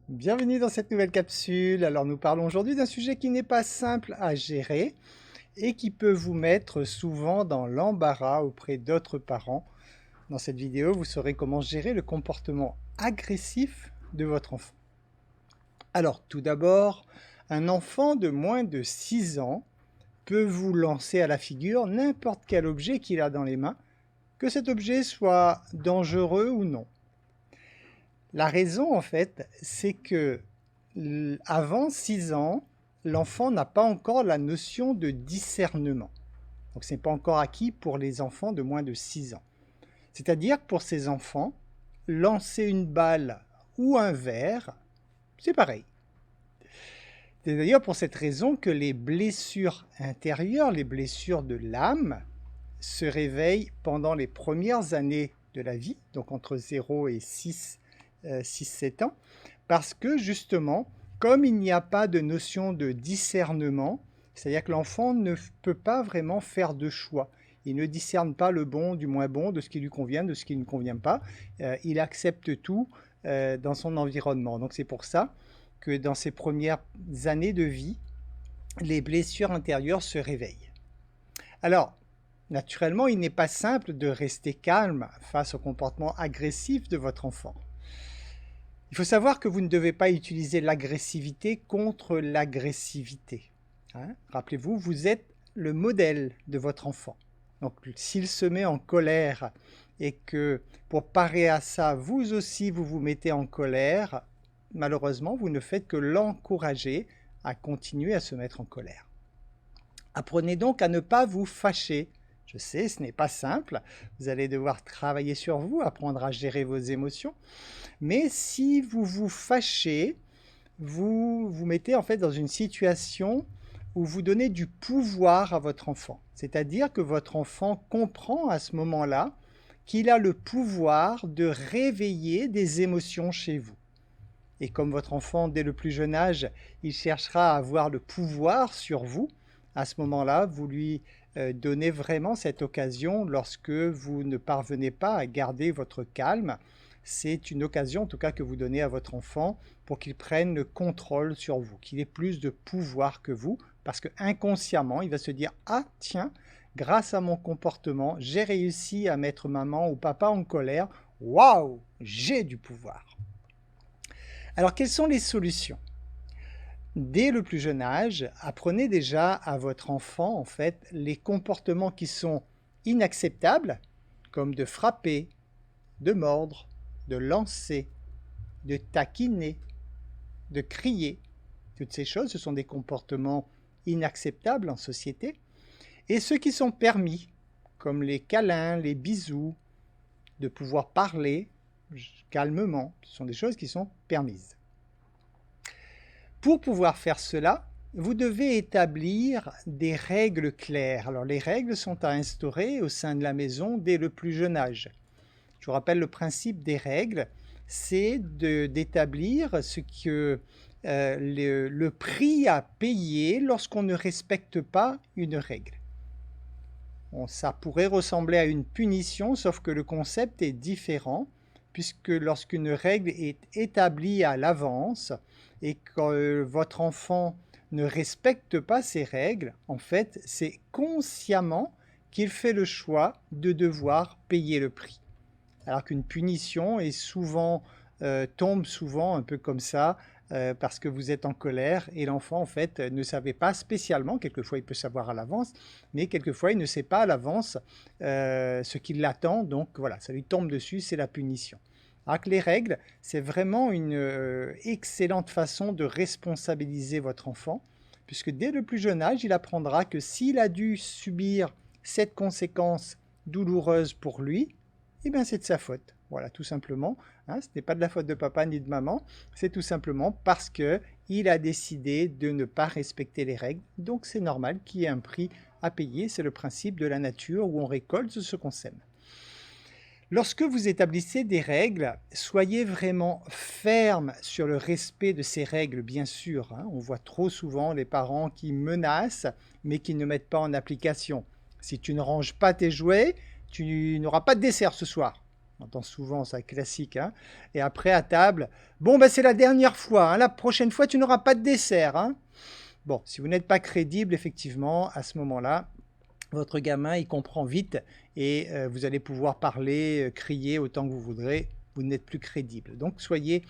Bienvenue dans cette nouvelle capsule. Alors nous parlons aujourd'hui d'un sujet qui n'est pas simple à gérer et qui peut vous mettre souvent dans l'embarras auprès d'autres parents. Dans cette vidéo, vous saurez comment gérer le comportement agressif de votre enfant. Alors tout d'abord, un enfant de moins de 6 ans peut vous lancer à la figure n'importe quel objet qu'il a dans les mains, que cet objet soit dangereux ou non. La raison, en fait, c'est que avant 6 ans, l'enfant n'a pas encore la notion de discernement. Donc, ce n'est pas encore acquis pour les enfants de moins de 6 ans. C'est-à-dire que pour ces enfants, lancer une balle ou un verre, c'est pareil. C'est d'ailleurs pour cette raison que les blessures intérieures, les blessures de l'âme, se réveillent pendant les premières années de la vie, donc entre 0 et 6-7 ans, parce que justement, comme il n'y a pas de notion de discernement, c'est-à-dire que l'enfant ne peut pas vraiment faire de choix. Il ne discerne pas le bon du moins bon, de ce qui lui convient, de ce qui ne convient pas. Il accepte tout dans son environnement. Donc c'est pour ça que dans ses premières années de vie, les blessures intérieures se réveillent. Alors, naturellement, il n'est pas simple de rester calme face au comportement agressif de votre enfant. Il faut savoir que vous ne devez pas utiliser l'agressivité contre l'agressivité. Rappelez-vous, vous êtes le modèle de votre enfant. Donc, s'il se met en colère et que pour parer à ça, vous aussi, vous vous mettez en colère, malheureusement, vous ne faites que l'encourager à continuer à se mettre en colère. Apprenez donc à ne pas vous fâcher. Je sais, ce n'est pas simple. Vous allez devoir travailler sur vous, apprendre à gérer vos émotions. Mais si vous vous fâchez, vous vous mettez en fait dans une situation où vous donnez du pouvoir à votre enfant. C'est-à-dire que votre enfant comprend à ce moment-là qu'il a le pouvoir de réveiller des émotions chez vous. Et comme votre enfant, dès le plus jeune âge, il cherchera à avoir le pouvoir sur vous, à ce moment-là, vous lui donnez vraiment cette occasion lorsque vous ne parvenez pas à garder votre calme. C'est une occasion, en tout cas, que vous donnez à votre enfant pour qu'il prenne le contrôle sur vous, qu'il ait plus de pouvoir que vous, parce que inconsciemment, il va se dire « Ah, tiens, grâce à mon comportement, j'ai réussi à mettre maman ou papa en colère. Waouh, j'ai du pouvoir !» Alors, quelles sont les solutions? Dès le plus jeune âge, apprenez déjà à votre enfant, en fait, les comportements qui sont inacceptables, comme de frapper, de mordre, de lancer, de taquiner, de crier. Toutes ces choses, ce sont des comportements inacceptables en société. Et ceux qui sont permis, comme les câlins, les bisous, de pouvoir parler calmement, ce sont des choses qui sont permises. Pour pouvoir faire cela, vous devez établir des règles claires. Alors les règles sont à instaurer au sein de la maison dès le plus jeune âge. Je vous rappelle le principe des règles, c'est d'établir ce que le prix à payer lorsqu'on ne respecte pas une règle. Bon, ça pourrait ressembler à une punition, sauf que le concept est différent, puisque lorsqu'une règle est établie à l'avance et que votre enfant ne respecte pas ces règles, en fait, c'est consciemment qu'il fait le choix de devoir payer le prix. Alors qu'une punition est souvent, tombe souvent un peu comme ça, parce que vous êtes en colère et l'enfant en fait ne savait pas spécialement, quelquefois il peut savoir à l'avance, mais quelquefois il ne sait pas à l'avance ce qui l'attend, donc voilà, ça lui tombe dessus, c'est la punition. Alors que les règles, c'est vraiment une excellente façon de responsabiliser votre enfant, puisque dès le plus jeune âge, il apprendra que s'il a dû subir cette conséquence douloureuse pour lui, eh bien c'est de sa faute. Voilà, tout simplement. Ce n'est pas de la faute de papa ni de maman, c'est tout simplement parce qu'il a décidé de ne pas respecter les règles. Donc c'est normal qu'il y ait un prix à payer. C'est le principe de la nature où on récolte ce qu'on sème. Lorsque vous établissez des règles, soyez vraiment ferme sur le respect de ces règles, bien sûr. On voit trop souvent les parents qui menacent, mais qui ne mettent pas en application. Si tu ne ranges pas tes jouets, tu n'auras pas de dessert ce soir. On entend souvent ça, classique, hein. Et après, à table, bon, ben, c'est la dernière fois, hein. La prochaine fois, tu n'auras pas de dessert, hein. Bon, si vous n'êtes pas crédible, effectivement, à ce moment-là, votre gamin, il comprend vite et vous allez pouvoir parler, crier autant que vous voudrez. Vous n'êtes plus crédible. Donc, soyez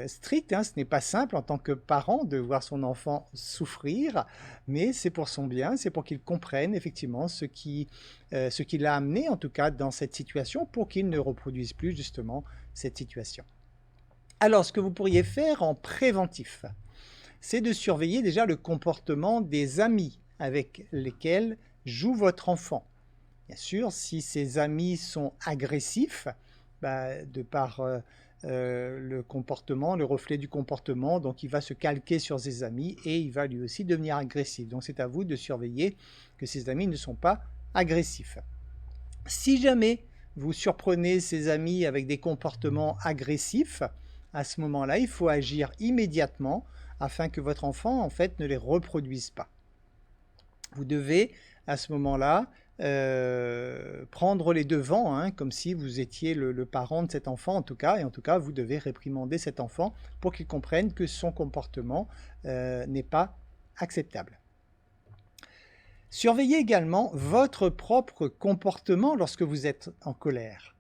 strict, hein. Ce n'est pas simple en tant que parent de voir son enfant souffrir, mais c'est pour son bien, c'est pour qu'il comprenne effectivement ce qui l'a amené, en tout cas, dans cette situation, pour qu'il ne reproduise plus justement cette situation. Alors, ce que vous pourriez faire en préventif, c'est de surveiller déjà le comportement des amis avec lesquels joue votre enfant. Bien sûr, si ces amis sont agressifs, bah, de par le comportement, le reflet du comportement, donc il va se calquer sur ses amis et il va lui aussi devenir agressif. Donc c'est à vous de surveiller que ses amis ne sont pas agressifs. Si jamais vous surprenez ses amis avec des comportements agressifs, à ce moment-là, il faut agir immédiatement afin que votre enfant, en fait, ne les reproduise pas. Vous devez, à ce moment-là, prendre les devants, hein, comme si vous étiez le parent de cet enfant, en tout cas, et en tout cas, vous devez réprimander cet enfant pour qu'il comprenne que son comportement n'est pas acceptable. Surveillez également votre propre comportement lorsque vous êtes en colère.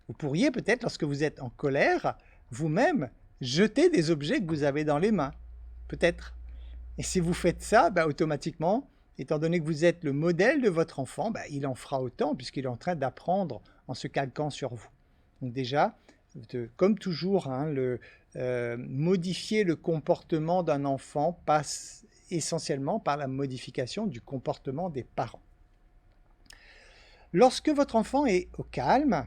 Vous pourriez peut-être, lorsque vous êtes en colère, vous-même jeter des objets que vous avez dans les mains, peut-être. Et si vous faites ça, bah, automatiquement, étant donné que vous êtes le modèle de votre enfant, bah, il en fera autant puisqu'il est en train d'apprendre en se calquant sur vous. Donc déjà, comme toujours, hein, modifier le comportement d'un enfant passe essentiellement par la modification du comportement des parents. Lorsque votre enfant est au calme,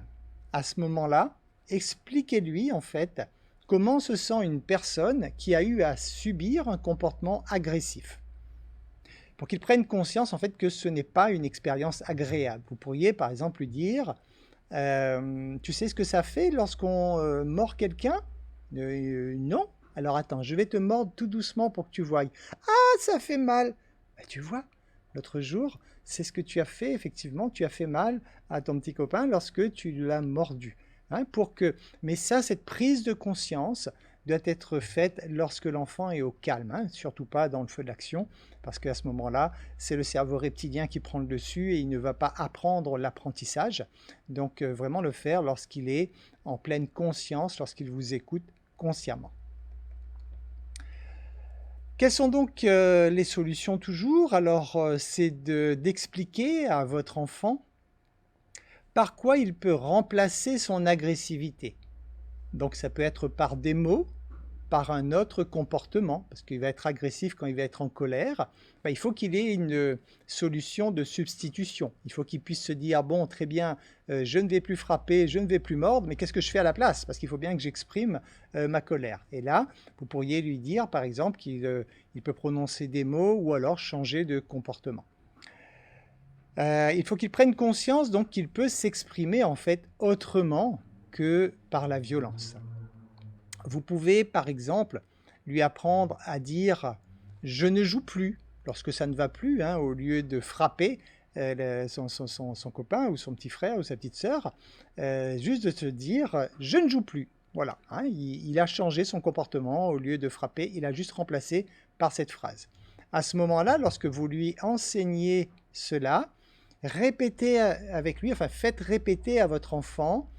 à ce moment-là, expliquez-lui en fait comment se sent une personne qui a eu à subir un comportement agressif. Pour qu'il prenne conscience en fait que ce n'est pas une expérience agréable. Vous pourriez par exemple lui dire tu sais ce que ça fait lorsqu'on mord quelqu'un? Non. Alors attends, je vais te mordre tout doucement pour que tu voies. Ah, ça fait mal. Ben, tu vois, l'autre jour, c'est ce que tu as fait, effectivement, tu as fait mal à ton petit copain lorsque tu l'as mordu. Hein, mais ça, cette prise de conscience doit être faite lorsque l'enfant est au calme, hein, surtout pas dans le feu de l'action, parce qu'à ce moment-là, c'est le cerveau reptilien qui prend le dessus et il ne va pas apprendre l'apprentissage. Donc vraiment le faire lorsqu'il est en pleine conscience, lorsqu'il vous écoute consciemment. Quelles sont donc les solutions toujours? Alors, c'est d'expliquer à votre enfant par quoi il peut remplacer son agressivité. Donc, ça peut être par des mots, par un autre comportement, parce qu'il va être agressif quand il va être en colère. Ben, il faut qu'il ait une solution de substitution. Il faut qu'il puisse se dire, bon, très bien, je ne vais plus frapper, je ne vais plus mordre, mais qu'est-ce que je fais à la place? Parce qu'il faut bien que j'exprime ma colère. Et là, vous pourriez lui dire, par exemple, qu'il peut prononcer des mots ou alors changer de comportement. Il faut qu'il prenne conscience donc qu'il peut s'exprimer en fait autrement que par la violence. Vous pouvez, par exemple, lui apprendre à dire « je ne joue plus » lorsque ça ne va plus, hein, au lieu de frapper son copain ou son petit frère ou sa petite sœur, juste de se dire « je ne joue plus ». Voilà, hein, il a changé son comportement, au lieu de frapper, il a juste remplacé par cette phrase. À ce moment-là, lorsque vous lui enseignez cela, répétez avec lui, enfin faites répéter à votre enfant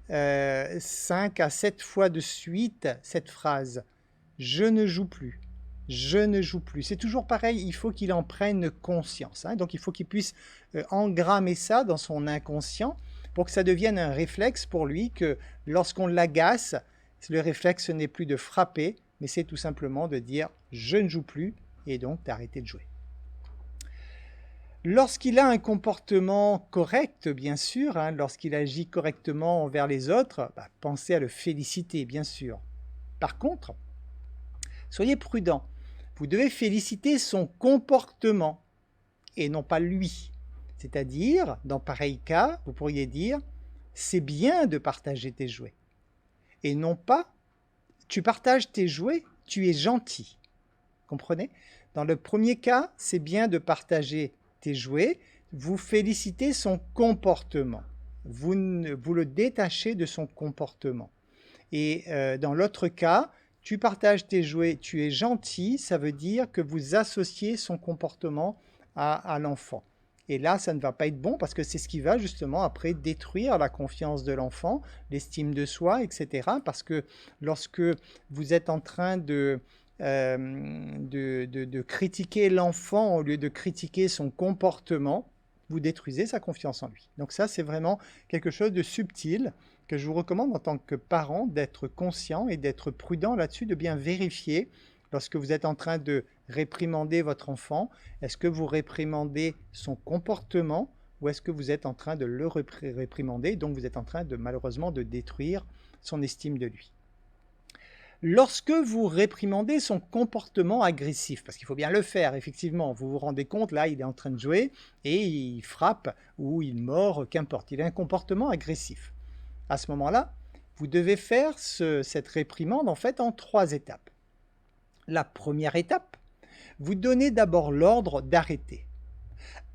5 à 7 fois de suite cette phrase « je ne joue plus ». Je ne joue plus. C'est toujours pareil, il faut qu'il en prenne conscience. Hein. Donc il faut qu'il puisse engrammer ça dans son inconscient pour que ça devienne un réflexe pour lui, que lorsqu'on l'agace, le réflexe ce n'est plus de frapper, mais c'est tout simplement de dire « je ne joue plus » et donc d'arrêter de jouer. Lorsqu'il a un comportement correct, bien sûr, hein, lorsqu'il agit correctement envers les autres, bah, pensez à le féliciter, bien sûr. Par contre, soyez prudent. Vous devez féliciter son comportement et non pas lui. C'est-à-dire, dans pareil cas, vous pourriez dire « c'est bien de partager tes jouets » et non pas « tu partages tes jouets, tu es gentil ». Comprenez? Dans le premier cas, c'est bien de partager tes jouets, vous félicitez son comportement. vous le détachez de son comportement. Et dans l'autre cas, tu partages tes jouets, tu es gentil, ça veut dire que vous associez son comportement à l'enfant. Et là, ça ne va pas être bon parce que c'est ce qui va justement après détruire la confiance de l'enfant, l'estime de soi, etc. Parce que lorsque vous êtes en train de critiquer l'enfant au lieu de critiquer son comportement, vous détruisez sa confiance en lui. Donc ça, c'est vraiment quelque chose de subtil que je vous recommande en tant que parent d'être conscient et d'être prudent là-dessus, de bien vérifier lorsque vous êtes en train de réprimander votre enfant. Est-ce que vous réprimandez son comportement ou est-ce que vous êtes en train de le réprimander, donc vous êtes en train de malheureusement de détruire son estime de lui. Lorsque vous réprimandez son comportement agressif, parce qu'il faut bien le faire, effectivement, vous vous rendez compte, là, il est en train de jouer et il frappe ou il mord, qu'importe, il a un comportement agressif. À ce moment-là, vous devez faire cette réprimande en fait en 3 étapes. La première étape, vous donnez d'abord l'ordre d'arrêter.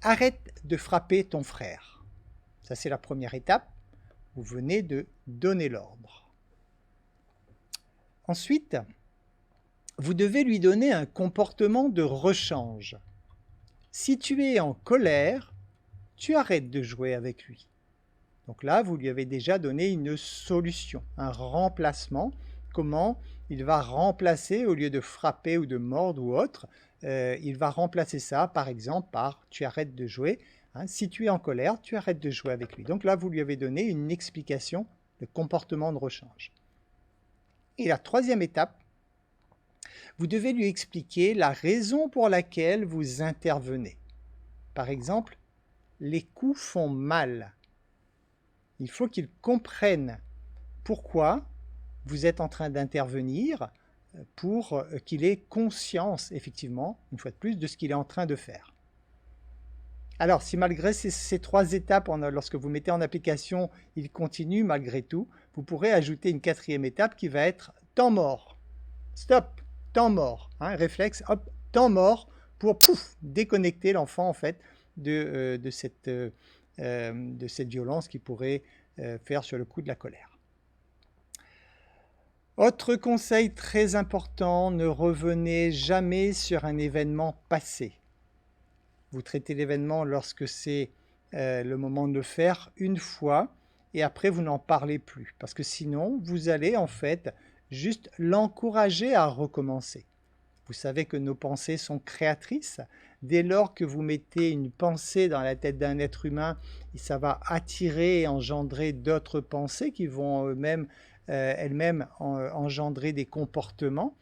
Arrête de frapper ton frère. Ça, c'est la première étape. Vous venez de donner l'ordre. Ensuite, vous devez lui donner un comportement de rechange. Si tu es en colère, tu arrêtes de jouer avec lui. Donc là, vous lui avez déjà donné une solution, un remplacement. Comment il va remplacer, au lieu de frapper ou de mordre ou autre, il va remplacer ça, par exemple, par « tu arrêtes de jouer ». Si tu es en colère, tu arrêtes de jouer avec lui. Donc là, vous lui avez donné une explication, le comportement de rechange. Et la troisième étape, vous devez lui expliquer la raison pour laquelle vous intervenez. Par exemple, les coups font mal. Il faut qu'il comprenne pourquoi vous êtes en train d'intervenir pour qu'il ait conscience, effectivement, une fois de plus, de ce qu'il est en train de faire. Alors, si malgré ces 3 étapes, lorsque vous mettez en application, il continue malgré tout, vous pourrez ajouter une 4e étape qui va être temps mort. Stop, temps mort. Réflexe, hop, temps mort pour déconnecter l'enfant en fait de cette violence qu'il pourrait faire sur le coup de la colère. Autre conseil très important, ne revenez jamais sur un événement passé. Vous traitez l'événement lorsque c'est le moment de le faire une fois et après vous n'en parlez plus. Parce que sinon, vous allez en fait juste l'encourager à recommencer. Vous savez que nos pensées sont créatrices. Dès lors que vous mettez une pensée dans la tête d'un être humain, ça va attirer et engendrer d'autres pensées qui vont elles-mêmes engendrer des comportements.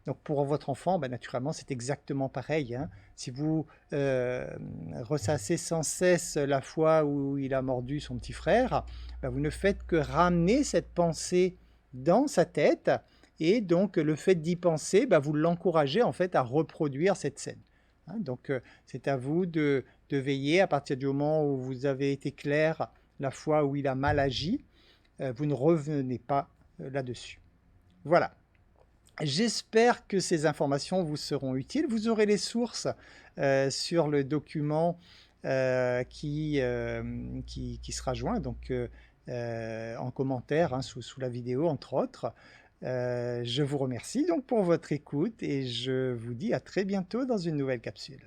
Donc pour votre enfant, naturellement, c'est exactement pareil. Si vous ressassez sans cesse la fois où il a mordu son petit frère, vous ne faites que ramener cette pensée dans sa tête et donc le fait d'y penser, vous l'encouragez en fait à reproduire cette scène. Donc c'est à vous de veiller à partir du moment où vous avez été clair la fois où il a mal agi, vous ne revenez pas là-dessus. Voilà. J'espère que ces informations vous seront utiles. Vous aurez les sources sur le document qui sera joint donc, en commentaire sous la vidéo, entre autres. Je vous remercie donc pour votre écoute et je vous dis à très bientôt dans une nouvelle capsule.